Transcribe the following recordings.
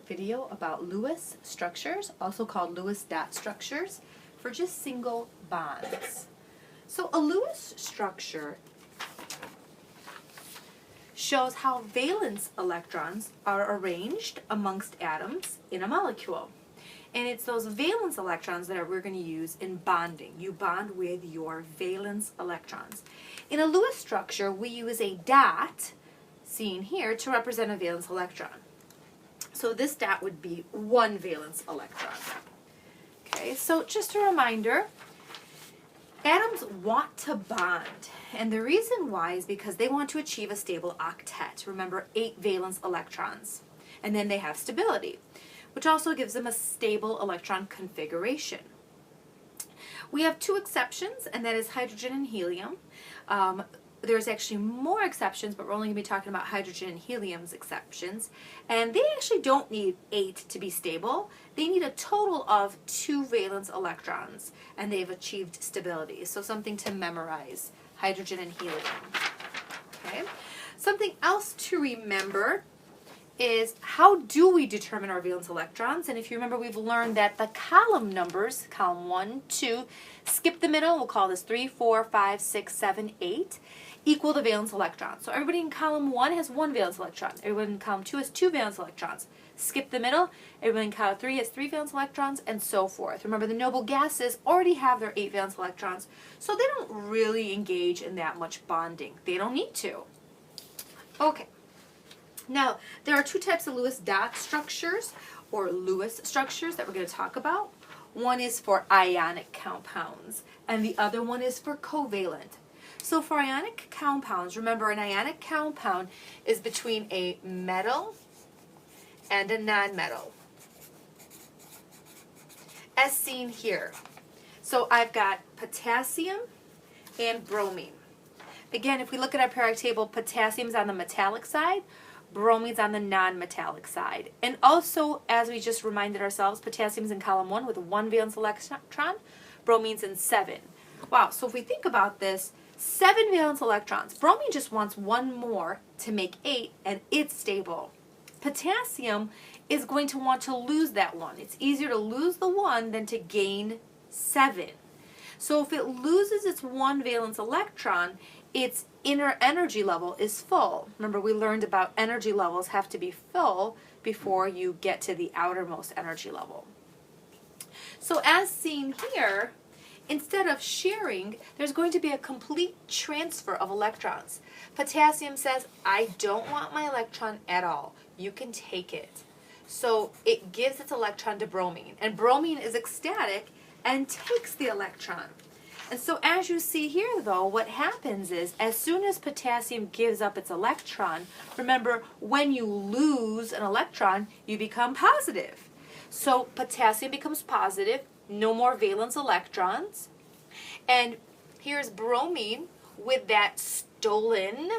Video about Lewis structures, also called Lewis dot structures, for just single bonds. So a Lewis structure shows how valence electrons are arranged amongst atoms in a molecule. And it's those valence electrons that we're going to use in bonding. You bond with your valence electrons. In a Lewis structure, we use a dot, seen here, to represent a valence electron. So this dot would be one valence electron. Okay, so just a reminder, atoms want to bond, and the reason why is because they want to achieve a stable octet. Remember, 8 valence electrons. And then they have stability, which also gives them a stable electron configuration. We have 2 exceptions, and that is hydrogen and helium. There's actually more exceptions, but we're only going to be talking about hydrogen and helium's exceptions. And they actually don't need 8 to be stable. They need a total of 2 valence electrons, and they've achieved stability. So something to memorize, hydrogen and helium. Okay. Something else to remember is how do we determine our valence electrons? And if you remember, we've learned that the column numbers, column 1, 2, skip the middle, we'll call this 3, 4, 5, 6, 7, 8, equal the valence electrons. So everybody in column 1 has 1 valence electron. Everyone in column 2 has 2 valence electrons. Skip the middle, everyone in column 3 has 3 valence electrons, and so forth. Remember, the noble gases already have their 8 valence electrons, so they don't really engage in that much bonding. They don't need to. Okay. Now, there are 2 types of Lewis dot structures, or Lewis structures, that we're going to talk about. One is for ionic compounds, and the other one is for covalent. So for ionic compounds, remember, an ionic compound is between a metal and a nonmetal, as seen here. So I've got potassium and bromine. Again, if we look at our periodic table, potassium's on the metallic side, bromine's on the non-metallic side. And also, as we just reminded ourselves, potassium's in column 1 with 1 valence electron, bromine's in 7. Wow, so if we think about this, 7 valence electrons. Bromine just wants 1 more to make 8, and it's stable. Potassium is going to want to lose that 1. It's easier to lose the 1 than to gain 7. So if it loses its 1 valence electron, its inner energy level is full. Remember, we learned about energy levels have to be full before you get to the outermost energy level. So as seen here, instead of sharing, there's going to be a complete transfer of electrons. Potassium says, I don't want my electron at all. You can take it. So it gives its electron to bromine. And bromine is ecstatic and takes the electron. And so as you see here, though, what happens is, as soon as potassium gives up its electron, remember, when you lose an electron, you become positive. So potassium becomes positive, no more valence electrons. And here's bromine with that stolen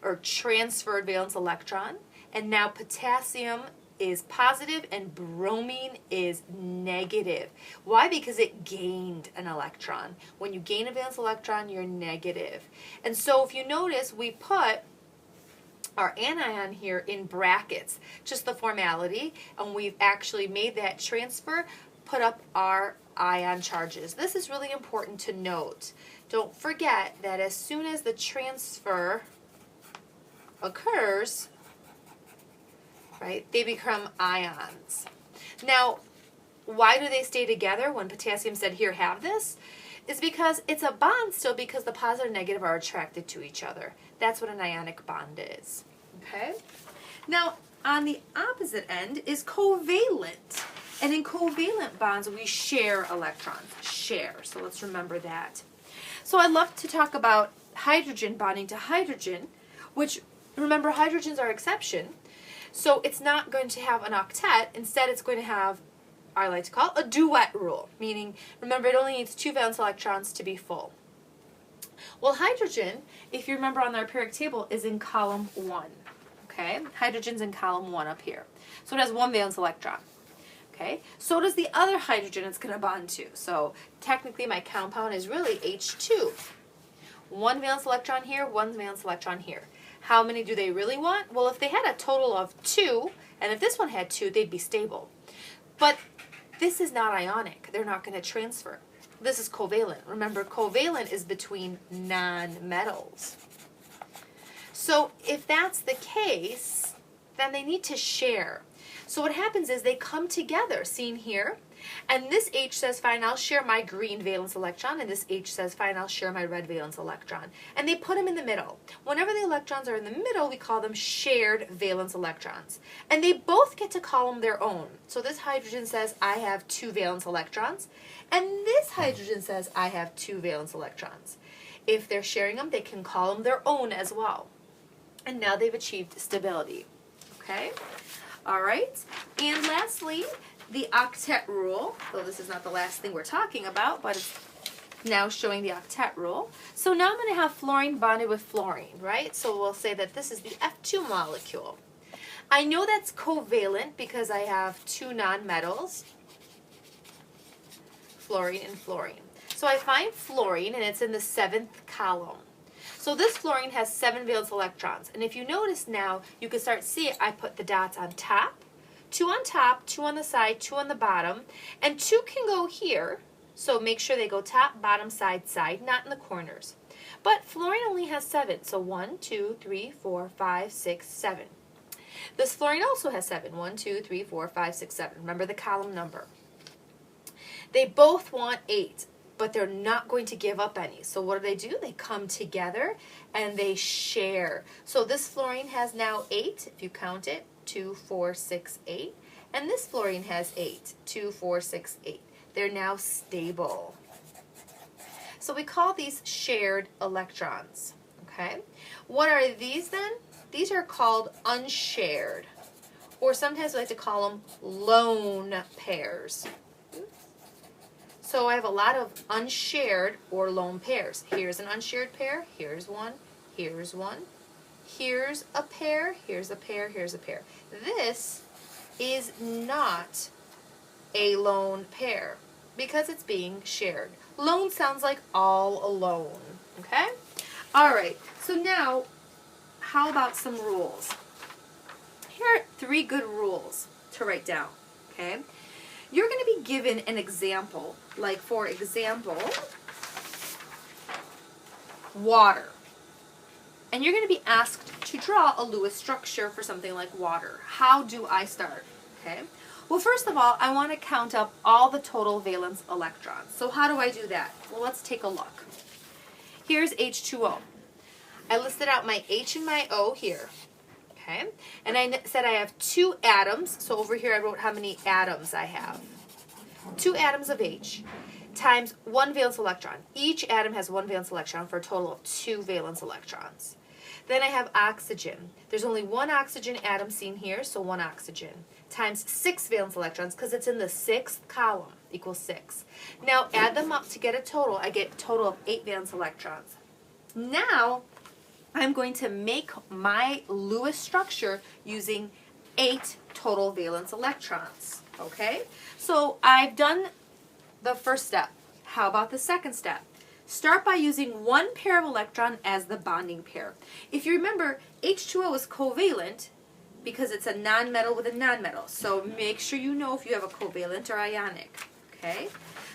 or transferred valence electron. And now potassium is positive and bromine is negative. Why? Because it gained an electron. When you gain a valence electron, you're negative. And so if you notice, we put our anion here in brackets, just the formality, and we've actually made that transfer, put up our ion charges. This is really important to note. Don't forget that as soon as the transfer occurs, right, they become ions. Now, why do they stay together when potassium said, here, have this? Is because it's a bond still, because the positive and negative are attracted to each other. That's what an ionic bond is. Okay? Now, on the opposite end is covalent. And in covalent bonds, we share electrons. Share. So let's remember that. So I'd love to talk about hydrogen bonding to hydrogen, which, remember, hydrogen's our exception. So it's not going to have an octet. Instead, it's going to have, I like to call it, a duet rule. Meaning, remember, it only needs 2 valence electrons to be full. Well, hydrogen, if you remember on our periodic table, is in column 1. Okay? Hydrogen's in column 1 up here. So it has 1 valence electron. Okay? So does the other hydrogen it's going to bond to. So technically, my compound is really H2. 1 valence electron here, 1 valence electron here. How many do they really want? Well, if they had a total of 2 And if this one had 2, they'd be stable. But this is not ionic. They're not going to transfer. This is covalent. Remember, covalent is between nonmetals. So if that's the case, then they need to share. So what happens is they come together, seen here, and this H says, fine, I'll share my green valence electron, and this H says, fine, I'll share my red valence electron. And they put them in the middle. Whenever the electrons are in the middle, we call them shared valence electrons. And they both get to call them their own. So this hydrogen says, I have 2 valence electrons, and this hydrogen says, I have 2 valence electrons. If they're sharing them, they can call them their own as well. And now they've achieved stability. Okay? All right. And lastly, the octet rule. Though this is not the last thing we're talking about, but it's now showing the octet rule. So now I'm going to have fluorine bonded with fluorine, right? So we'll say that this is the F2 molecule. I know that's covalent because I have 2 nonmetals, fluorine and fluorine. So I find fluorine, and it's in the 7th column. So this fluorine has 7 valence electrons. And if you notice now, you can start seeing I put the dots on top, 2 on top, 2 on the side, 2 on the bottom, and 2 can go here. So make sure they go top, bottom, side, side, not in the corners. But fluorine only has 7. So 1, 2, 3, 4, 5, 6, 7. This fluorine also has 7. 1, 2, 3, 4, 5, 6, 7. Remember the column number. They both want 8. But they're not going to give up any. So what do? They come together and they share. So this fluorine has now 8, if you count it, 2, 4, 6, 8. And this fluorine has 8, 2, 4, 6, 8. They're now stable. So we call these shared electrons. Okay? What are these then? These are called unshared. Or sometimes we like to call them lone pairs. So I have a lot of unshared or lone pairs. Here's an unshared pair, here's one, here's one, here's a pair, here's a pair, here's a pair. This is not a lone pair because it's being shared. Lone sounds like all alone, okay? All right, so now how about some rules? Here are 3 good rules to write down, okay? You're going to be given an example, like for example, water. And you're going to be asked to draw a Lewis structure for something like water. How do I start? Okay. Well, first of all, I want to count up all the total valence electrons. So how do I do that? Well, let's take a look. Here's H2O. I listed out my H and my O here. Okay, and I said I have 2 atoms, so over here I wrote how many atoms I have. 2 atoms of H times 1 valence electron. Each atom has 1 valence electron for a total of 2 valence electrons. Then I have oxygen. There's only 1 oxygen atom seen here, so 1 oxygen, times 6 valence electrons, because it's in the 6th column, equals 6. Now add them up to get a total. I get a total of 8 valence electrons. Now I'm going to make my Lewis structure using 8 total valence electrons, okay? So I've done the first step. How about the second step? Start by using 1 pair of electron as the bonding pair. If you remember, H2O is covalent because it's a nonmetal with a nonmetal. So make sure you know if you have a covalent or ionic, okay?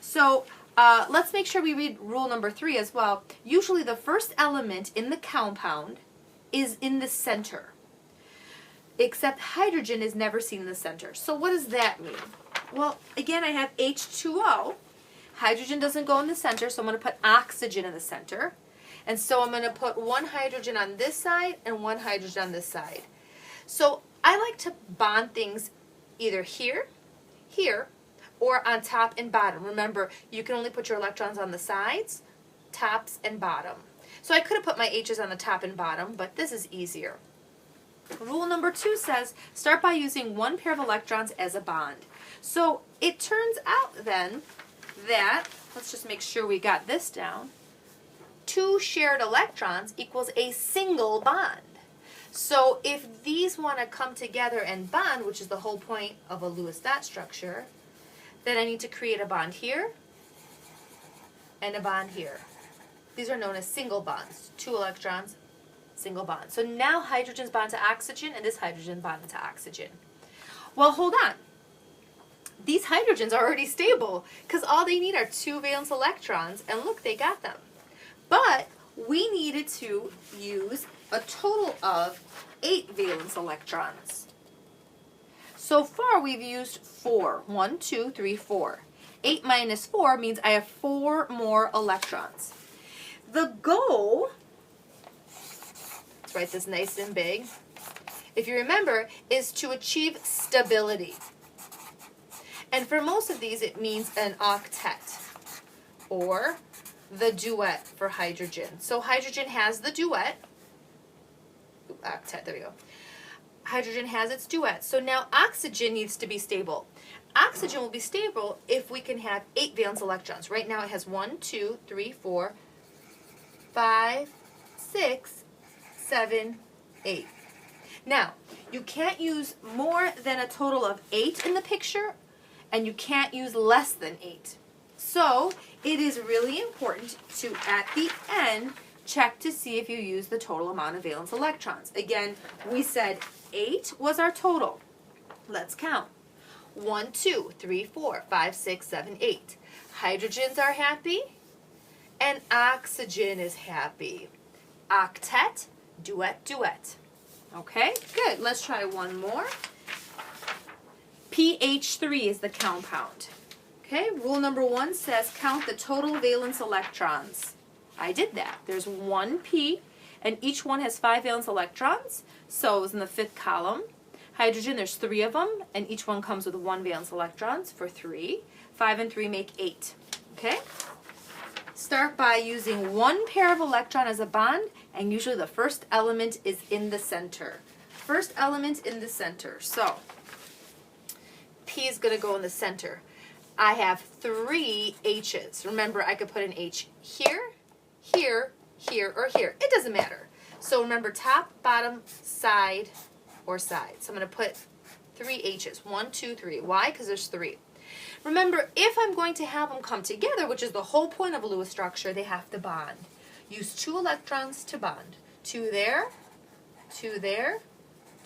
So let's make sure we read rule number 3 as well. Usually the first element in the compound is in the center, except hydrogen is never seen in the center. So what does that mean? Well, again, I have H2O. Hydrogen doesn't go in the center, so I'm going to put oxygen in the center. And so I'm going to put 1 hydrogen on this side and 1 hydrogen on this side. So I like to bond things either here, here, or on top and bottom. Remember, you can only put your electrons on the sides, tops, and bottom. So I could have put my H's on the top and bottom, but this is easier. Rule number 2 says, start by using 1 pair of electrons as a bond. So it turns out then that, let's just make sure we got this down, 2 shared electrons equals a single bond. So if these want to come together and bond, which is the whole point of a Lewis dot structure, then I need to create a bond here and a bond here. These are known as single bonds. 2 electrons, single bond. So now hydrogen's bond to oxygen and this hydrogen bond to oxygen. Well, hold on. These hydrogens are already stable because all they need are 2 valence electrons, and look, they got them. But we needed to use a total of 8 valence electrons. So far, we've used 4. 1, 2, 3, 4. 8 minus 4 means I have 4 more electrons. The goal, let's write this nice and big, if you remember, is to achieve stability. And for most of these, it means an octet, or the duet for hydrogen. So hydrogen has the duet. Octet, there we go. Hydrogen has its duet. So now oxygen needs to be stable. Oxygen will be stable if we can have 8 valence electrons. Right now it has 1, 2, 3, 4, 5, 6, 7, 8. Now, you can't use more than a total of 8 in the picture, and you can't use less than 8. So it is really important to, at the end, check to see if you use the total amount of valence electrons. Again, we said 8 was our total. Let's count. 1, 2, 3, 4, 5, 6, 7, 8. Hydrogens are happy, and oxygen is happy. Octet, duet, duet. Okay, good. Let's try one more. pH3 is the compound. Okay, rule number 1 says count the total valence electrons. I did that. There's 1 P, and each one has 5 valence electrons, so it's in the 5th column. Hydrogen, there's 3 of them, and each one comes with 1 valence electrons for 3. 5 and 3 make 8. Okay? Start by using 1 pair of electron as a bond, and usually the first element is in the center. First element in the center. So, P is going to go in the center. I have 3 H's. Remember, I could put an H here, here, here, or here. It doesn't matter. So remember, top, bottom, side, or side. So I'm going to put 3 H's. 1, 2, 3. Why? Because there's 3. Remember, if I'm going to have them come together, which is the whole point of a Lewis structure, they have to bond. Use 2 electrons to bond. 2 there, 2 there,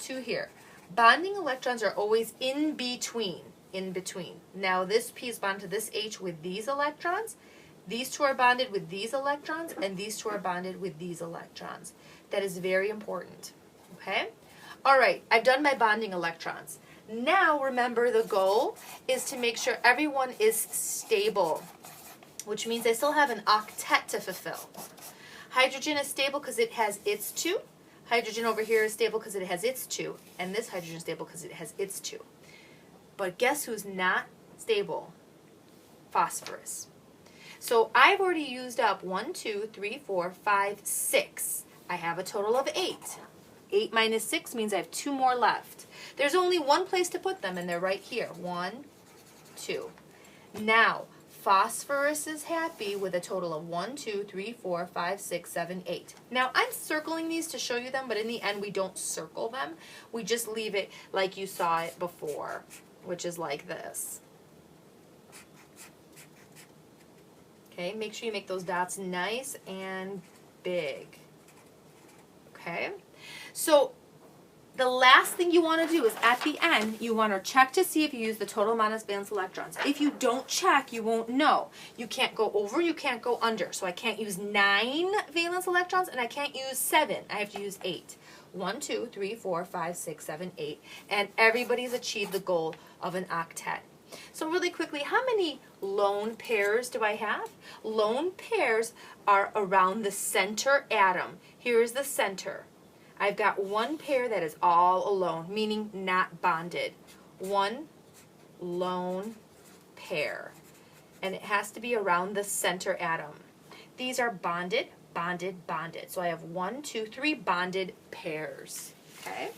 2 here. Bonding electrons are always in between. In between. Now this P is bonded to this H with these electrons. These 2 are bonded with these electrons, and these 2 are bonded with these electrons. That is very important. Okay? All right, I've done my bonding electrons. Now remember, the goal is to make sure everyone is stable, which means I still have an octet to fulfill. Hydrogen is stable because it has its 2. Hydrogen over here is stable because it has its 2. And this hydrogen is stable because it has its 2. But guess who's not stable? Phosphorus. So I've already used up 1, 2, 3, 4, 5, 6. I have a total of 8. 8 minus 6 means I have 2 more left. There's only one place to put them, and they're right here. 1, 2. Now, phosphorus is happy with a total of 1, 2, 3, 4, 5, 6, 7, 8. Now, I'm circling these to show you them, but in the end, we don't circle them. We just leave it like you saw it before, which is like this. Okay, make sure you make those dots nice and big. Okay, so the last thing you want to do is at the end, you want to check to see if you use the total amount of valence electrons. If you don't check, you won't know. You can't go over, you can't go under. So I can't use 9 valence electrons, and I can't use 7. I have to use 8. 1, 2, 3, 4, 5, 6, 7, 8. And everybody's achieved the goal of an octet. So really quickly, how many lone pairs do I have? Lone pairs are around the center atom. Here is the center. I've got 1 pair that is all alone, meaning not bonded. 1 lone pair. And it has to be around the center atom. These are bonded, bonded, bonded. So I have 1, 2, 3 bonded pairs. Okay?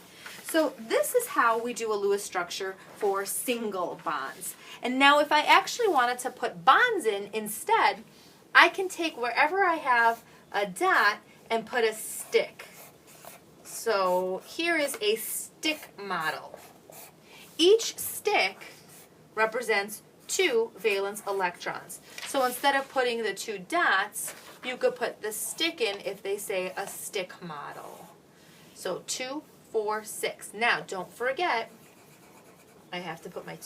So this is how we do a Lewis structure for single bonds. And now if I actually wanted to put bonds in instead, I can take wherever I have a dot and put a stick. So here is a stick model. Each stick represents 2 valence electrons. So instead of putting the 2 dots, you could put the stick in if they say a stick model. So 2, 4, 6. Now don't forget, I have to put my 2